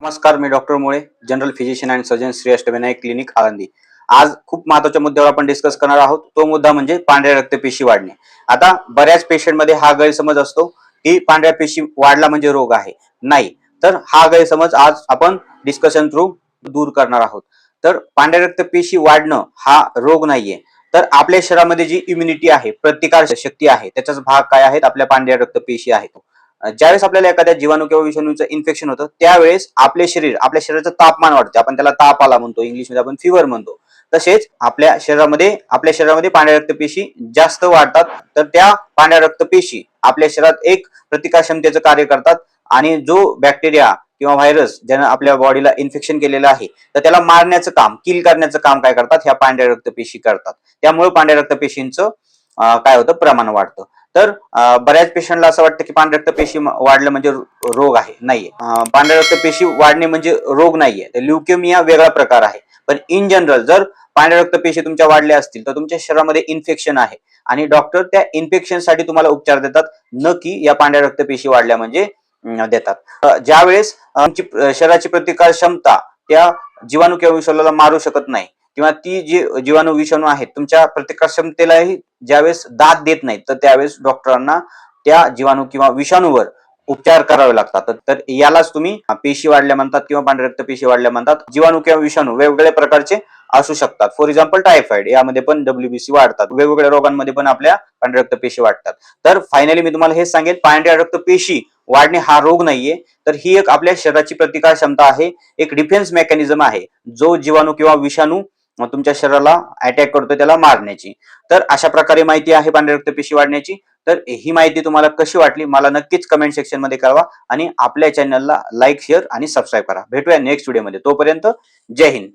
नमस्कार, मी डॉक्टर मुळे, general physician and surgeon, Shri Ashtavinayak clinic, Alandi. आज खूप महत्त्वाच्या मुद्द्यावर आपण डिस्कस करणार आहोत. तो मुद्दा म्हणजे पांढऱ्या रक्तपेशी वाढणे. आता बऱ्याच पेशंटमध्ये हा गैरसमज असतो की पांढऱ्या पेशी वाढला म्हणजे रोग आहे. नाही, तर हा गैरसमज आज आपण डिस्कशन थ्रू दूर करणार आहोत. तर पांढऱ्या रक्तपेशी वाढणं हा रोग नाहीये. तर आपल्या शरीरामध्ये जी इम्युनिटी आहे, प्रतिकार शक्ती आहे, त्याचाच भाग काय आहेत? आपल्या पांढऱ्या रक्तपेशी आहेत. ज्यावेळेस आपल्याला एखाद्या जीवाणू किंवा विषाणूचं इन्फेक्शन होतं, त्यावेळेस आपल्या शरीराचं तापमान वाढते. आपण त्याला ताप आला म्हणतो, इंग्लिशमध्ये आपण फीवर म्हणतो. तसेच आपल्या शरीरामध्ये पांढऱ्या रक्तपेशी जास्त वाढतात. तर त्या पांढऱ्या रक्तपेशी आपल्या शरीरात एक प्रतिकार क्षमतेचं कार्य करतात आणि जो बॅक्टेरिया किंवा व्हायरस ज्यानं आपल्या बॉडीला इन्फेक्शन केलेलं आहे, तर त्याला मारण्याचं काम, किल करण्याचं काम काय करतात? ह्या पांढऱ्या रक्तपेशी करतात. त्यामुळे पांढऱ्या रक्तपेशींचं काय होतं? प्रमाण वाढतं. तर बऱ्याच पेशंटला असं वाटतं की पांढऱ्या रक्तपेशी वाढलं म्हणजे रोग आहे. नाहीये. पांढऱ्या रक्तपेशी वाढणे म्हणजे रोग नाहीये. तर ल्युकेमिया वेगळा प्रकार आहे. पण इन जनरल जर पांढऱ्या रक्तपेशी तुमच्या वाढल्या असतील तर तुमच्या शरीरामध्ये इन्फेक्शन आहे आणि डॉक्टर त्या इन्फेक्शनसाठी तुम्हाला उपचार देतात, न की या पांढऱ्या रक्तपेशी वाढल्या म्हणजे देतात. ज्यावेळेस आमची शरीराची प्रतिकार क्षमता त्या जीवाणू किंवा विषाणूला मारू शकत नाही किंवा ती जी जीवाणू विषाणू आहेत तुमच्या प्रतिकार क्षमतेलाही ज्यावेळेस दाद देत नाहीत, तर त्यावेळेस डॉक्टरांना त्या जीवाणू किंवा विषाणूवर उपचार करावे लागतात. तर यालाच तुम्ही पेशी वाढल्या म्हणतात किंवा पांढऱ्या रक्त पेशी वाढल्या म्हणतात. जीवाणू किंवा विषाणू वेगवेगळ्या प्रकारचे असू शकतात. फॉर एक्झाम्पल टायफॉइड, यामध्ये पण WBC वाढतात. वेगवेगळ्या रोगांमध्ये पण आपल्या पांढऱ्या रक्त पेशी वाढतात. तर फायनली मी तुम्हाला हेच सांगेन, पांढऱ्या रक्त पेशी वाढणे हा रोग नाहीये. तर ही एक आपल्या शरीराची प्रतिकार क्षमता आहे, एक डिफेन्स मेकॅनिझम आहे, जो जीवाणू किंवा विषाणू तुमच्या शरीराला अटॅक करतो त्याला मारण्याची. तर अशा प्रकारे माहिती आहे पांढऱ्या रक्तपेशी वाढण्याची. तर ही माहिती तुम्हाला कशी वाटली मला नक्कीच कमेंट सेक्शन मध्ये कळवा आणि आपल्या चॅनलला लाईक, शेअर आणि सबस्क्राईब करा. भेटूया नेक्स्ट व्हिडिओमध्ये. तोपर्यंत जय हिंद.